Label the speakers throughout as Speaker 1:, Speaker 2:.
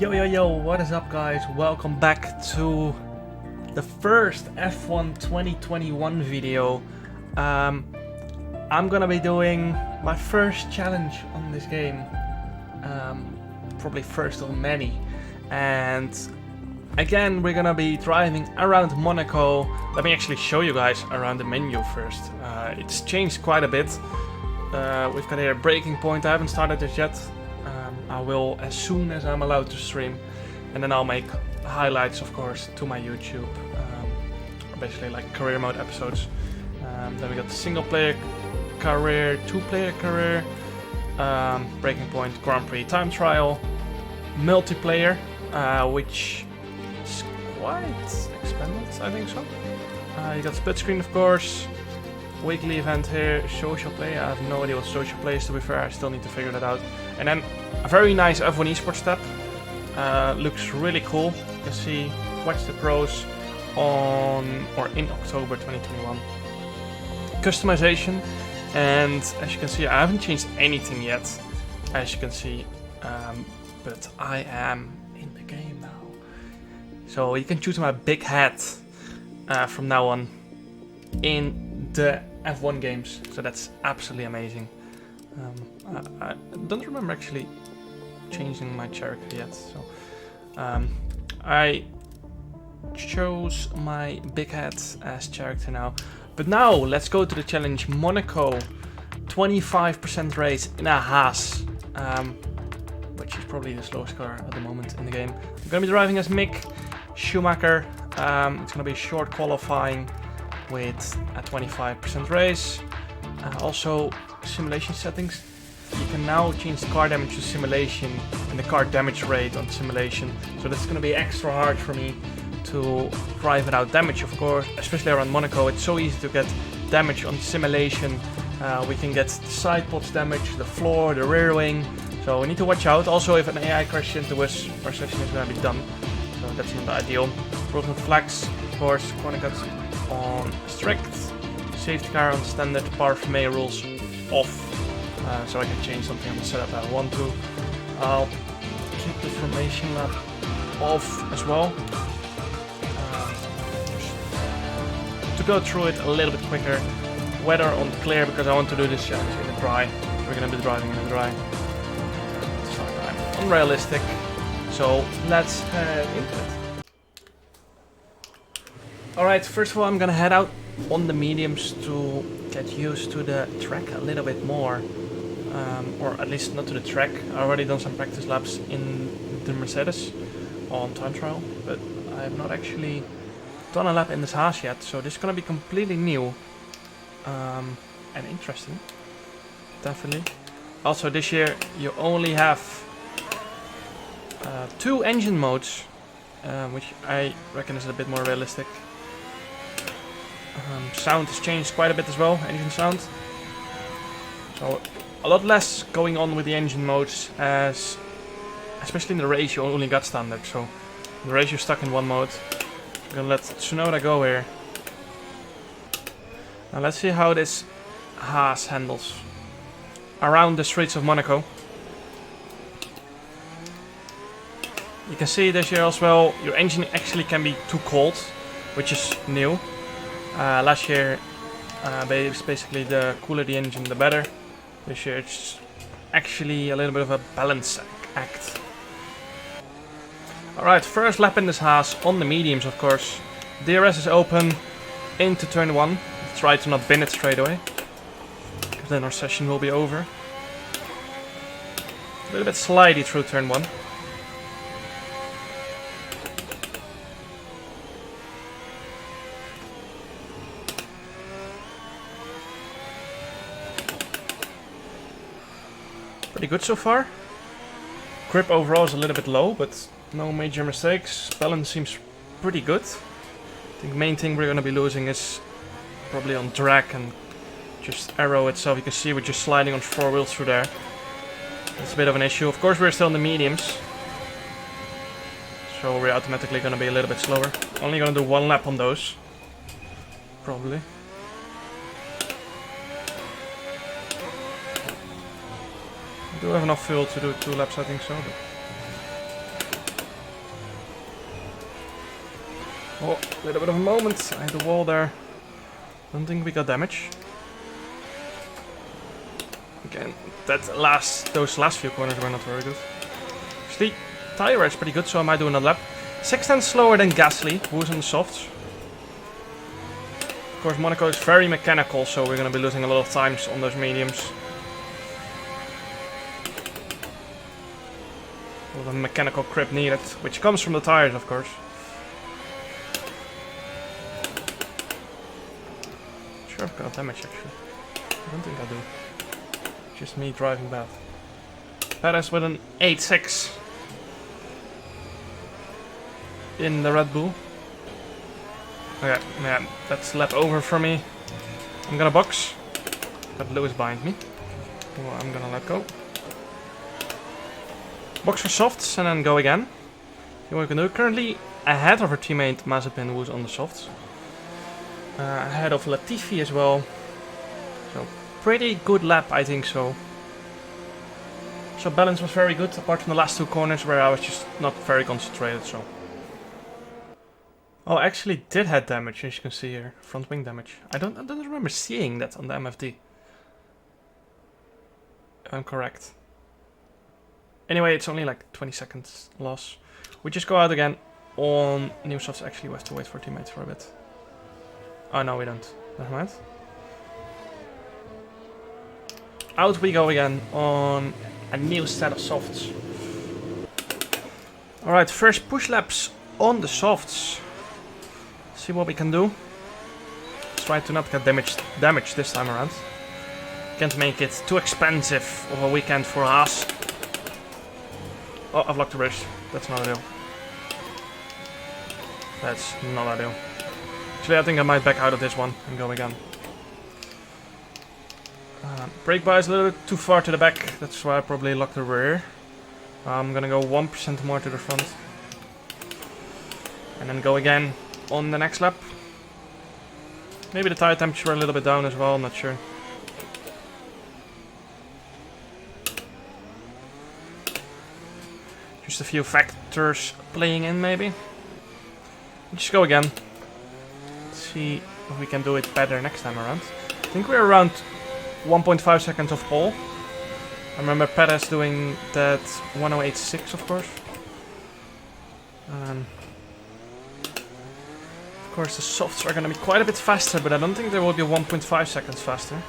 Speaker 1: Yo, what is up guys? Welcome back to the first F1 2021 video. I'm gonna be doing my first challenge on this game. Probably first of many. And again, we're gonna be driving around Monaco. Let me actually show you guys around the menu first. It's changed quite a bit. We've got here a braking point. I haven't started it yet. I will as soon as I'm allowed to stream, and then I'll make highlights, of course, to my YouTube, basically like career mode episodes. Then we got the single player career, two-player career, breaking point, Grand Prix time trial, multiplayer, which is quite expanded, I think so. You got split screen, of course. Weekly event here, social play. I have no idea what social play is, to be fair. I still need to figure that out. And then a very nice F1 esports tab. Looks really cool. You can see watch the pros in October 2021. Customization, and as you can see, I haven't changed anything yet, as you can see, but I am in the game now. So you can choose my big hat from now on in the F1 games, so that's absolutely amazing. I don't remember actually changing my character yet, so I chose my big hat as character now. But now let's go to the challenge Monaco 25% race in a Haas, which is probably the slowest car at the moment in the game. I'm gonna be driving as Mick Schumacher. It's gonna be short qualifying with a 25% race. Also simulation settings. You can now change the car damage to simulation and the car damage rate on simulation. So that's going to be extra hard for me to drive without damage, of course. Especially around Monaco, it's so easy to get damage on simulation. We can get the side pods damage, the floor, the rear wing. So we need to watch out. Also, if an AI crashes into us, our session is going to be done. So that's not ideal. Rules and flags, of course. Corner cuts on strict, safety car on standard, parfumé rules off, so I can change something on the setup if I want to. I'll keep the formation lap off as well, to go through it a little bit quicker. Weather on clear, because I want to do this challenge in the dry. We're going to be driving in the dry. Summertime. Unrealistic, so let's head into it. Alright, first of all I'm gonna head out on the mediums to get used to the track a little bit more. Or at least not to the track. I already done some practice laps in the Mercedes on time trial, but I have not actually done a lap in this Haas yet, so this is gonna be completely new and interesting. Definitely. Also this year you only have 2 engine modes, which I reckon is a bit more realistic. Sound has changed quite a bit as well, engine sound. So a lot less going on with the engine modes, as especially in the race you only got standard. So in the race you're stuck in one mode. I'm gonna let Tsunoda go here. Now let's see how this Haas handles around the streets of Monaco. You can see this year as well, your engine actually can be too cold, which is new. Last year, basically the cooler the engine, the better. This year it's actually a little bit of a balance act. Alright, first lap in this Haas on the mediums, of course. DRS is open into turn 1. Try to not bin it straight away, because then our session will be over. A little bit slidey through turn 1. Pretty good so far. Grip overall is a little bit low, but no major mistakes. Balance seems pretty good. I think the main thing we're going to be losing is probably on drag and just aero itself. You can see we're just sliding on 4 wheels through there. That's a bit of an issue. Of course we're still in the mediums, so we're automatically going to be a little bit slower. Only going to do 1 lap on those, probably. I do have enough fuel to do 2 laps, I think so. But Oh, a little bit of a moment. I hit the wall there. Don't think we got damage. Again, those last few corners were not very good. Actually, tire wear is pretty good, so I might do another lap. 6/10 slower than Gasly, who's on the softs. Of course, Monaco is very mechanical, so we're going to be losing a lot of times on those mediums. A lot of mechanical grip needed, which comes from the tires, of course. Sure, I've got damage actually. I don't think I do. Just me driving bad. Perez with an 8.6 in the Red Bull. Okay, yeah, that's lap over for me. I'm gonna box. Got Lewis behind me. Well, I'm gonna let go. Box for softs and then go again. See what we can do. Currently ahead of our teammate Mazepin, who's on the softs. Ahead of Latifi as well. So pretty good lap, I think so. So balance was very good, apart from the last two corners where I was just not very concentrated. So. Oh, I actually did head damage, as you can see here. Front wing damage. I don't remember seeing that on the MFD. If I'm correct. Anyway, it's only like 20 seconds loss. We just go out again on new softs. Actually, we have to wait for teammates for a bit. Oh, no, we don't. Never mind. Out we go again on a new set of softs. Alright, first push laps on the softs. See what we can do. Try to not get damaged this time around. Can't make it too expensive of a weekend for Haas. Oh, I've locked the bridge. That's not ideal. That's not ideal. Actually, I think I might back out of this one and go again. Brake bar is a little bit too far to the back. That's why I probably locked the rear. I'm gonna go 1% more to the front. And then go again on the next lap. Maybe the tire temperature were a little bit down as well, I'm not sure. Just a few factors playing in, maybe. Just go again. See if we can do it better next time around. I think we're around 1.5 seconds off pole. I remember Perez doing that 108.6, of course. Of course, the softs are going to be quite a bit faster, but I don't think they will be 1.5 seconds faster.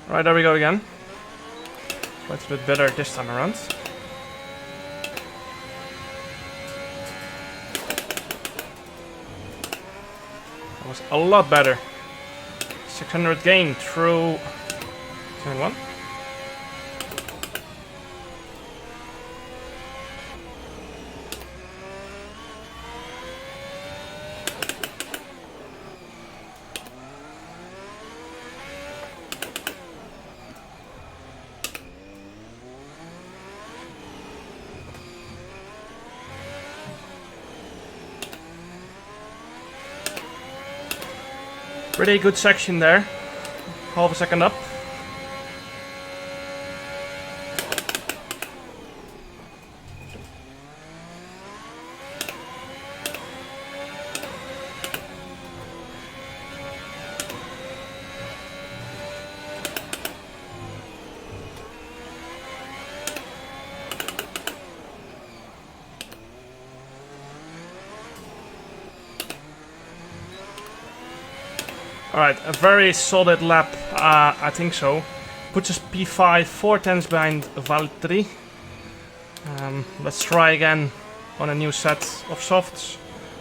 Speaker 1: Alright, there we go again. Quite a bit better this time around. That was a lot better. 600 gain through turn 1. Pretty good section there. Half a second up. Alright, a very solid lap, I think so. Puts us P5, 4/10 behind Valtteri. Let's try again on a new set of softs.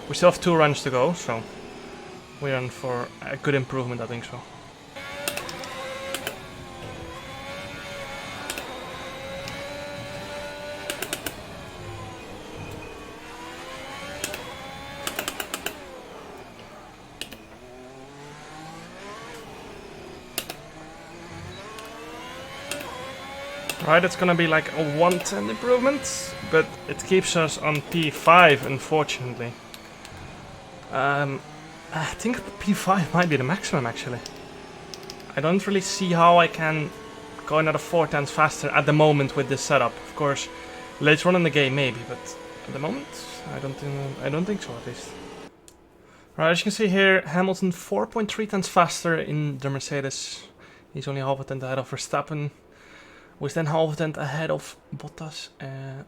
Speaker 1: We still have 2 runs to go, so we're in for a good improvement, I think so. Right, it's gonna be like a 1/10 improvement, but it keeps us on P5, unfortunately. I think P5 might be the maximum, actually. I don't really see how I can go another 4/10 faster at the moment with this setup. Of course, later on in the game maybe, but at the moment, I don't think so, at least. Right, as you can see here, Hamilton 4.3 tenths faster in the Mercedes. He's only half a tenth ahead of Verstappen, who is then half a tenth ahead of Bottas,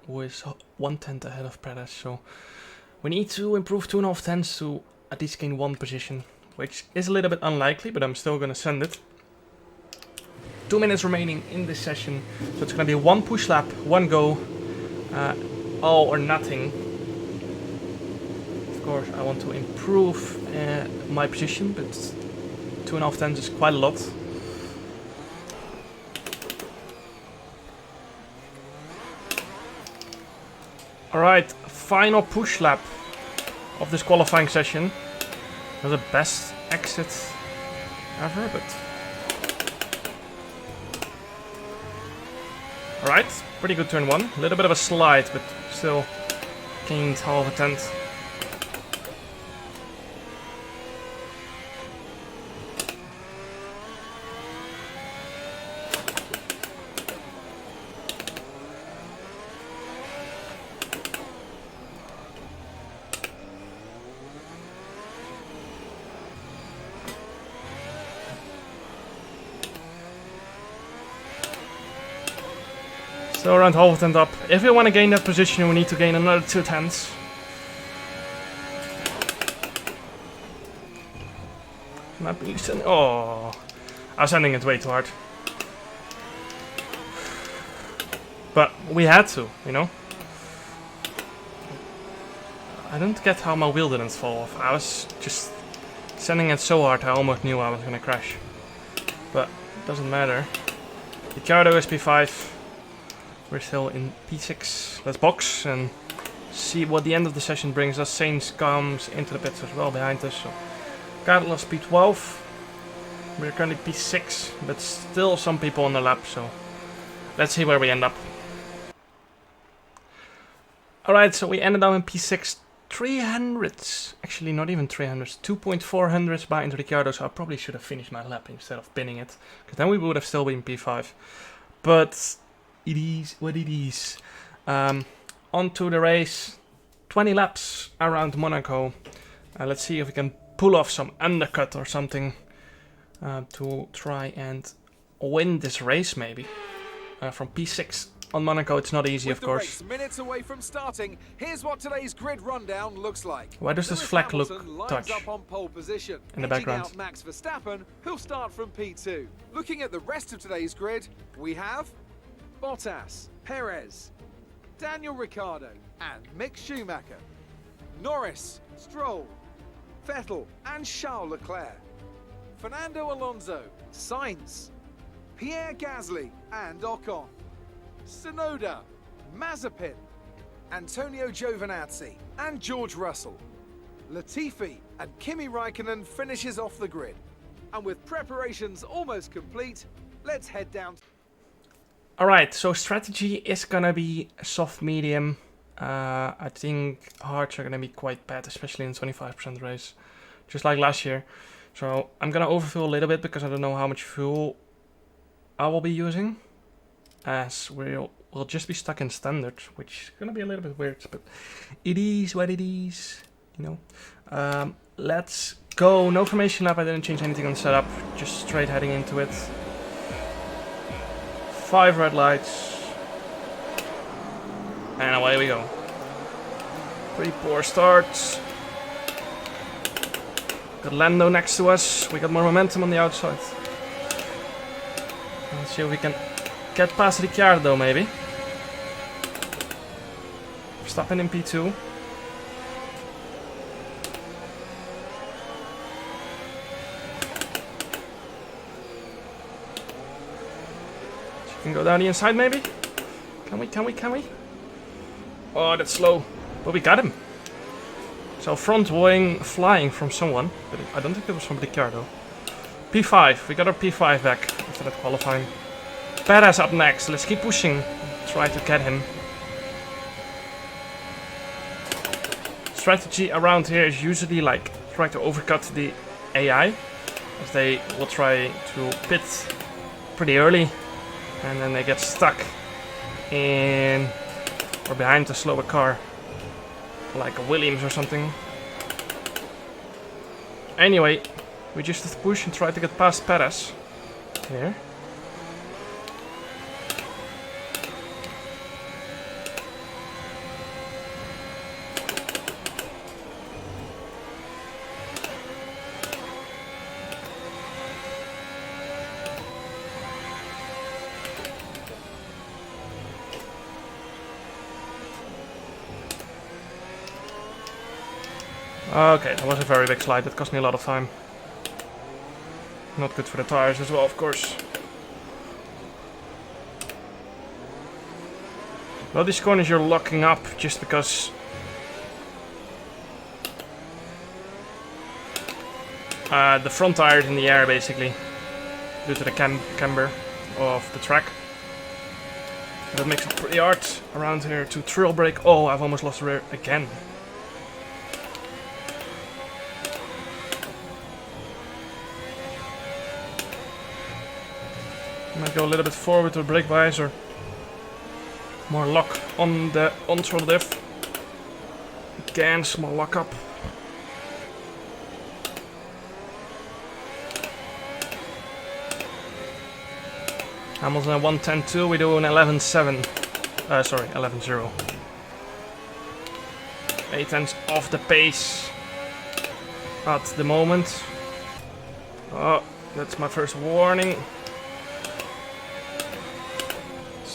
Speaker 1: who is 1 tenth ahead of Perez. So we need to improve 2.5 tenths to at least gain 1 position, which is a little bit unlikely, but I'm still going to send it. 2 minutes remaining in this session, so it's going to be 1 push lap, 1 go, all or nothing. Of course, I want to improve my position, but 2.5 tenths is quite a lot. Alright, final push lap of this qualifying session. Not the best exit ever, but... Alright, pretty good turn 1. A little bit of a slide, but still gained half a tenth. So around half a tenth up. If we want to gain that position, we need to gain another 2 tenths. Oh, I was sending it way too hard. But we had to, you know. I don't get how my wheel didn't fall off. I was just sending it so hard I almost knew I was gonna crash. But it doesn't matter. Ricciardo is P5. We're still in P6. Let's box and see what the end of the session brings us. Sainz comes into the pits as well behind us. So Carlos P12. We're currently P6, but still some people on the lap. So let's see where we end up. Alright, so we ended up in P6. 300s. Actually, not even 300s. 2.400s behind Ricciardo. So I probably should have finished my lap instead of pinning it, because then we would have still been P5. But it is what it is. On to the race. 20 laps around Monaco. Let's see if we can pull off some undercut or something to try and win this race, maybe. From P6 on Monaco, it's not easy, of course.
Speaker 2: Minutes away from starting, here's what today's grid rundown looks like.
Speaker 1: Why does this flag look touch
Speaker 2: up on pole position.
Speaker 1: in the background?
Speaker 2: Out Max Verstappen, who'll start from P2. Looking at the rest of today's grid, we have Bottas, Perez, Daniel Ricciardo, and Mick Schumacher. Norris, Stroll, Vettel, and Charles Leclerc. Fernando Alonso, Sainz, Pierre Gasly, and Ocon. Tsunoda, Mazepin, Antonio Giovinazzi, and George Russell. Latifi and Kimi Raikkonen finishes off the grid. And with preparations almost complete, let's head down.
Speaker 1: Alright, so strategy is gonna be soft medium. I think hards are gonna be quite bad, especially in 25% race, just like last year. So I'm gonna overfill a little bit because I don't know how much fuel I will be using, as we'll just be stuck in standard, which is gonna be a little bit weird, but it is what it is, you know. Let's go. No formation lap. I didn't change anything on the setup, just straight heading into it. 5 red lights, and away we go. Pretty poor start. Got Lando next to us. We got more momentum on the outside. Let's see if we can get past Ricciardo, maybe. Verstappen in P2. Can go down the inside, maybe? Can we? Oh, that's slow. But we got him. So front wing flying from someone, but I don't think it was from Ricciardo. P5, we got our P5 back after that qualifying. Perez up next, let's keep pushing. Try to get him. Strategy around here is usually like try to overcut the AI, as they will try to pit pretty early, and then they get stuck in or behind a slower car, like a Williams or something. Anyway, we just have to push and try to get past Perez. Here. Okay, that was a very big slide, that cost me a lot of time. Not good for the tires as well, of course. Well, these corners you're locking up just because the front tire is in the air basically, due to the camber of the track. That makes it pretty hard around here to trail brake. Oh, I've almost lost the rear again. Might go a little bit forward to brake bias or more lock on the on-throttle diff. Again, small lock up. Hamilton at 110.2, we do an 11.7. Sorry, 11.0. 8 tenths off the pace at the moment. Oh, that's my first warning.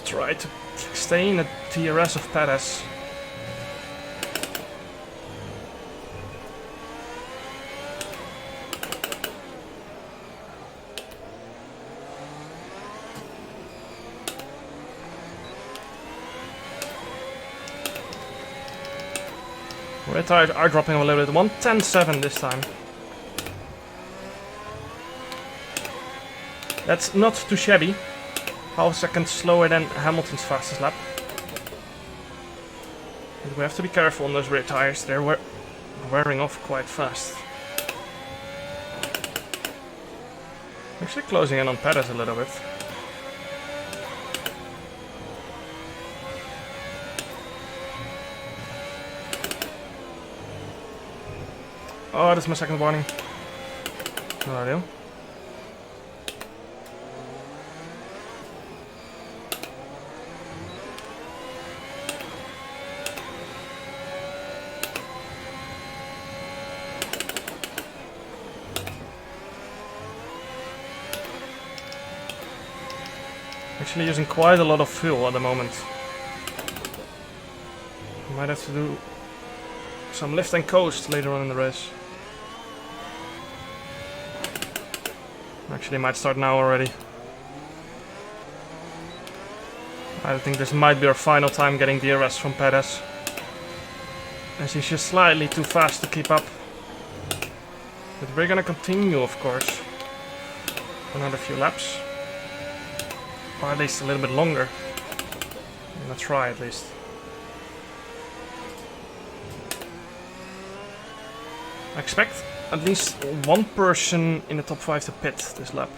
Speaker 1: Try to stay in the TRS of Perez. Red tires are dropping a little bit. 110.7 this time. That's not too shabby. Half a second slower than Hamilton's fastest lap. And we have to be careful on those rear tires, they're wearing off quite fast. Actually closing in on Perez a little bit. Oh, that's my second warning. No idea. Actually using quite a lot of fuel at the moment. Might have to do some lift and coast later on in the race. Actually might start now already. I think this might be our final time getting DRS from Perez, as he's just slightly too fast to keep up. But we're gonna continue, of course, another few laps. Or at least a little bit longer. I'm gonna try at least. I expect at least one person in the top 5 to pit this lap.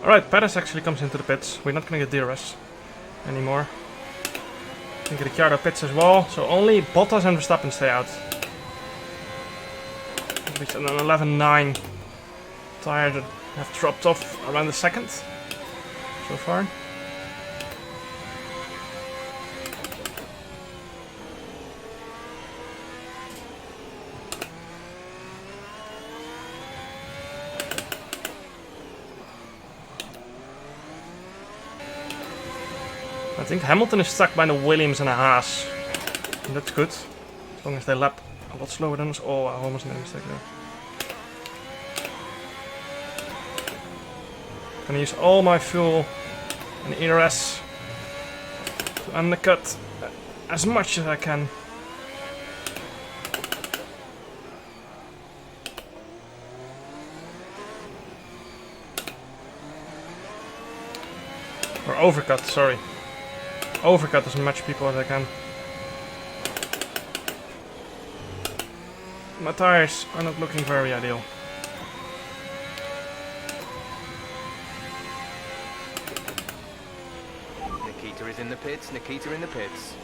Speaker 1: Alright, Perez actually comes into the pits. We're not gonna get DRS anymore. I think Ricciardo pits as well, so only Bottas and Verstappen stay out. At least an 11.9 tire that have dropped off around the second so far. I think Hamilton is stuck by the Williams and a Haas. And that's good, as long as they lap a lot slower than us. Oh, I almost made a mistake there. Gonna use all my fuel and ERS to undercut as much as I can. Or overcut, sorry. Overcut as much people as I can. My tires are not looking very ideal.
Speaker 3: Nikita is in the pits, Nikita in the pits.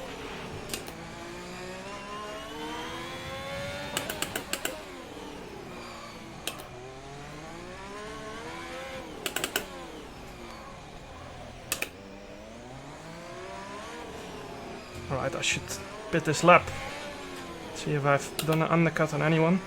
Speaker 1: Alright, I should pit this lap. See if I've done an undercut on anyone.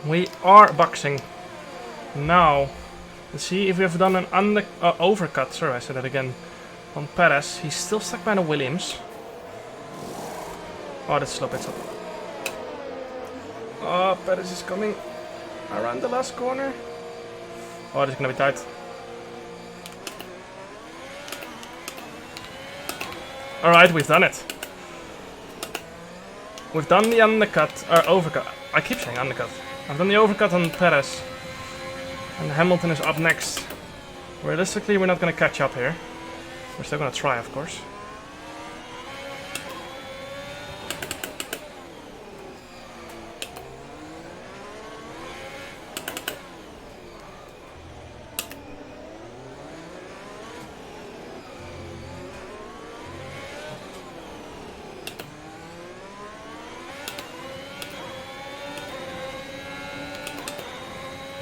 Speaker 1: We are boxing. Now, let's see if we have done an overcut. Sorry, I said that again. On Perez. He's still stuck by the Williams. Oh, that's slow pit stop. Oh, Perez is coming around the last corner. Oh, this is gonna be tight. Alright, we've done it. We've done the undercut, or overcut. I keep saying undercut. I've done the overcut on Perez. And Hamilton is up next. Realistically, we're not going to catch up here. We're still going to try, of course.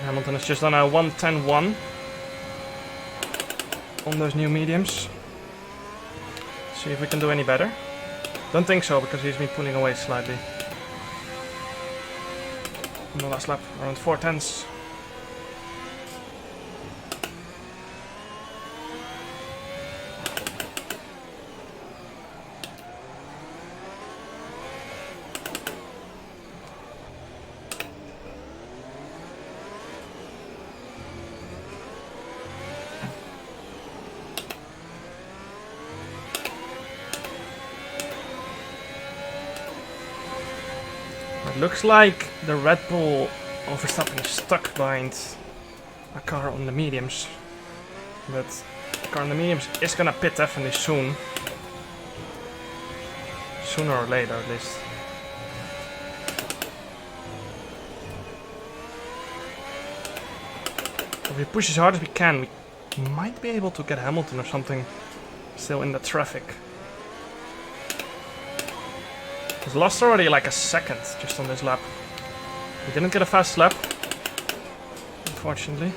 Speaker 1: Hamilton has just done a 1:10.1 on those new mediums. See if we can do any better. Don't think so, because he's been pulling away slightly. On the last lap, around 4/10. It looks like the Red Bull Verstappen is stuck behind a car on the mediums. But the car on the mediums is gonna pit definitely soon. Sooner or later, at least. If we push as hard as we can, we might be able to get Hamilton or something still in the traffic. He's lost already like a second just on this lap. We didn't get a fast lap, unfortunately.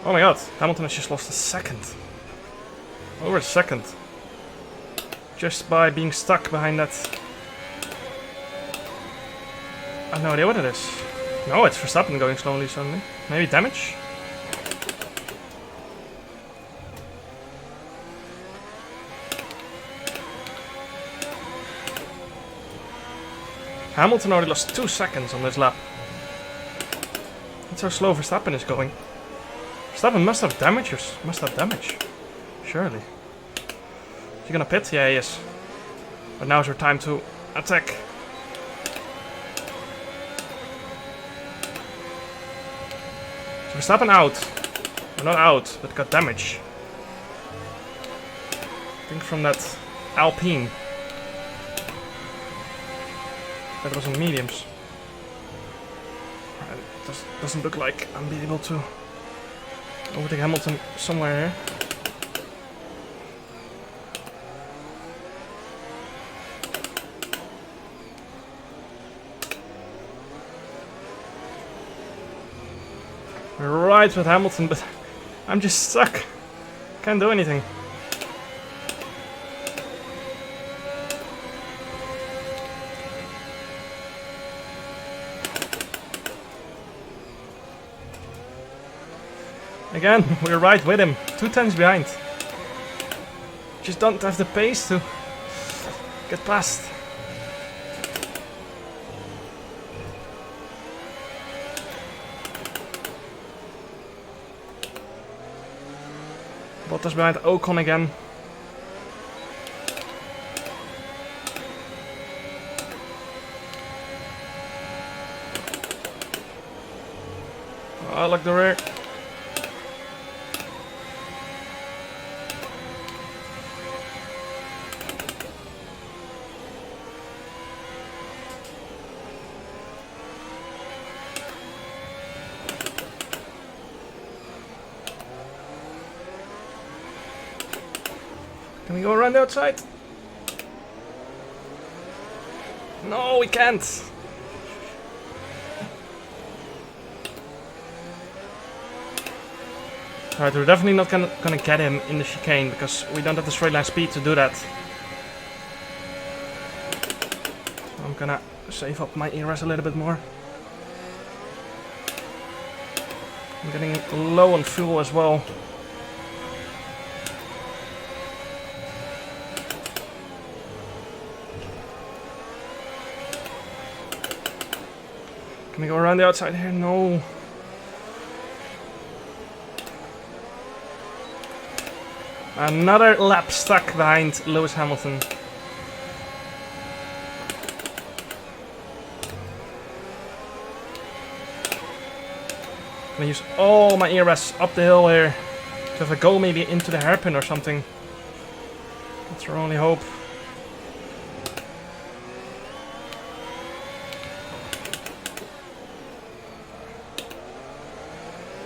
Speaker 1: Oh my god, Hamilton has just lost a second. Over a second. Just by being stuck behind that. I have no idea what it is. No, it's Verstappen going slowly suddenly. Maybe damage? Hamilton already lost 2 seconds on this lap. That's how slow Verstappen is going. Verstappen must have damage, surely. Is he gonna pit? Yeah, he is. But now's our time to attack. So Verstappen out. Well, not out, but got damage. I think from that Alpine. That was on mediums. It doesn't look like I'm being able to overtake Hamilton somewhere here. We're right with Hamilton, but I'm just stuck. Can't do anything. Again, we're right with him. 2 tenths behind. Just don't have the pace to get past. Bottas behind Ocon again. Oh, look the rear. Can we go around the outside? No, we can't. Alright, we're definitely not gonna get him in the chicane because we don't have the straight line speed to do that. I'm gonna save up my ERS a little bit more. I'm getting low on fuel as well. Can we go around the outside here? No. Another lap stuck behind Lewis Hamilton. I'm gonna use all my ERS up the hill here to have a go maybe into the hairpin or something. That's our only hope.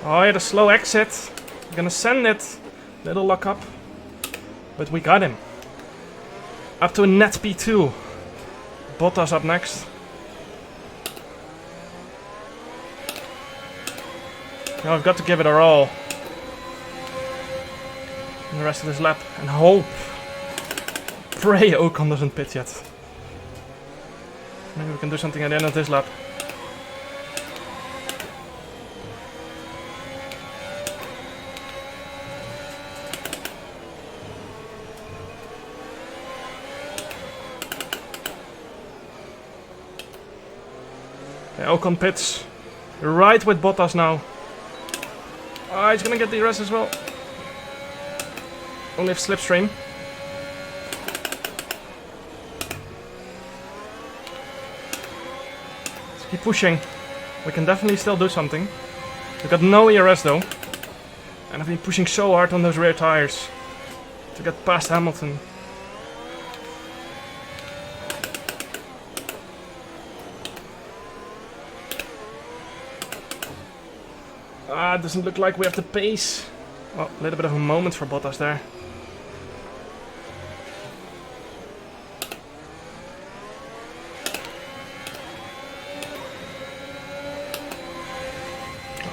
Speaker 1: Oh yeah, the slow exit. I'm gonna send it. Little lock up. But we got him. Up to a net P2. Bottas up next. Now we've got to give it our all. In the rest of this lap. And hope. Pray Ocon doesn't pit yet. Maybe we can do something at the end of this lap. Okay, Ocon pits. Right with Bottas now. Ah, he's gonna get the rest as well. Only if slipstream. Let's keep pushing. We can definitely still do something. We've got no ERS though. And I've been pushing so hard on those rear tires to get past Hamilton. Ah, it doesn't look like we have the pace. Well, a little bit of a moment for Bottas there.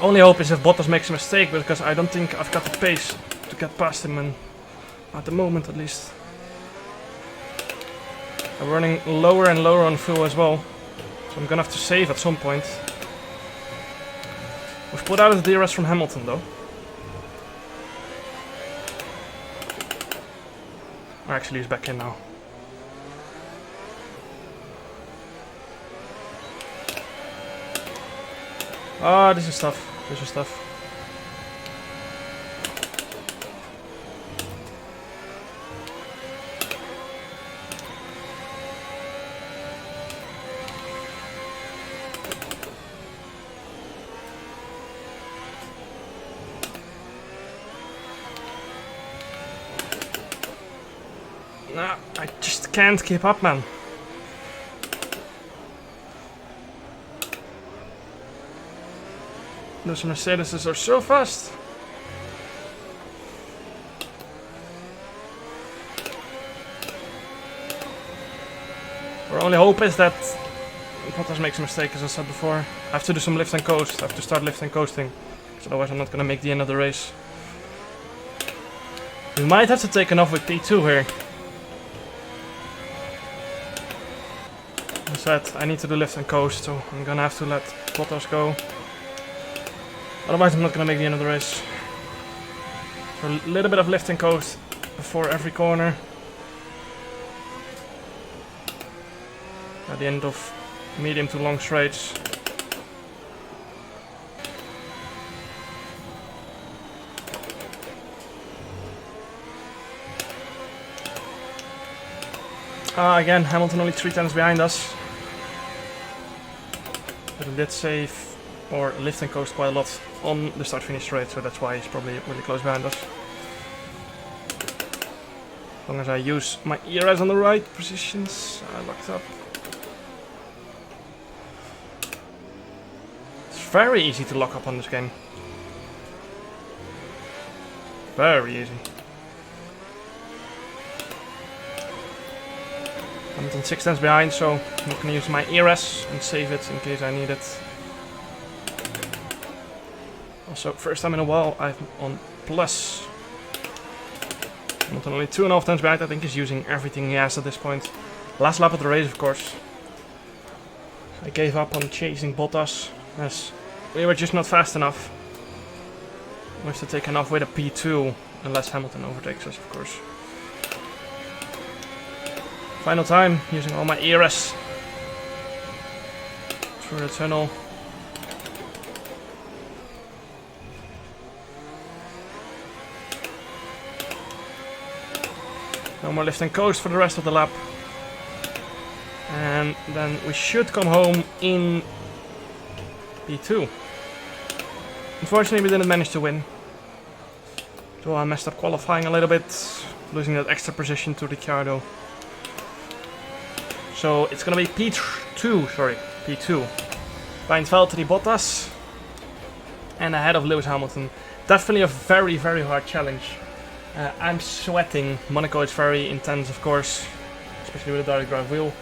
Speaker 1: Only hope is if Bottas makes a mistake, because I don't think I've got the pace to get past him, and at the moment at least. I'm running lower and lower on fuel as well, so I'm gonna have to save at some point. We've put out the DRS from Hamilton though. Or actually he's back in now. Ah, this is tough. This is tough. Nah, I just can't keep up, man. Those Mercedes are so fast. Our only hope is that Bottas makes a mistake, as I said before. I have to do some lift and coast. I have to start lift and coasting, because otherwise I'm not gonna make the end of the race. We might have to take an off with P2 here. As I said, I need to do lift and coast, so I'm gonna have to let Bottas go. Otherwise I'm not gonna make the end of the race. So a little bit of lift and coast before every corner. At the end of medium to long straights. Again, Hamilton only 3 tenths behind us. But he did save or lift and coast quite a lot on the start-finish straight, so that's why he's probably really close behind us. As long as I use my ERS on the right positions, I locked up. It's very easy to lock up on this game. Very easy. Hamilton 6 tenths behind, so I'm not gonna use my ERS and save it in case I need it. Also, first time in a while I'm on plus. Hamilton only 2.5 tenths behind. I think he's using everything he has at this point. Last lap of the race, of course. I gave up on chasing Bottas as we were just not fast enough. We have to take enough with a P2 unless Hamilton overtakes us, of course. Final time, using all my ERS through the tunnel. No more lift and coast for the rest of the lap. And then we should come home in P2. Unfortunately, we didn't manage to win. So I messed up qualifying a little bit, losing that extra position to Ricciardo. So it's gonna be P2. By Valtteri Bottas. And ahead of Lewis Hamilton. Definitely a very, very hard challenge. I'm sweating. Monaco is very intense, of course, especially with a direct drive wheel.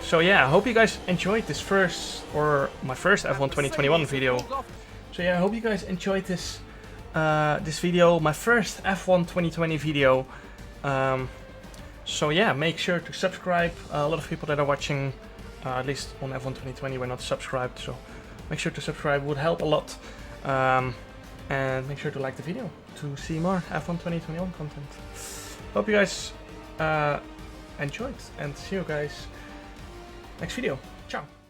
Speaker 1: So yeah, I hope you guys enjoyed this my first F1 2021 video. So yeah, I hope you guys enjoyed this video, my first F1 2020 video. So yeah, make sure to subscribe. A lot of people that are watching, at least on F1 2020, were not subscribed, so make sure to subscribe, would help a lot. And make sure to like the video to see more F1 2021 content. Hope you guys enjoyed, and see you guys next video. Ciao!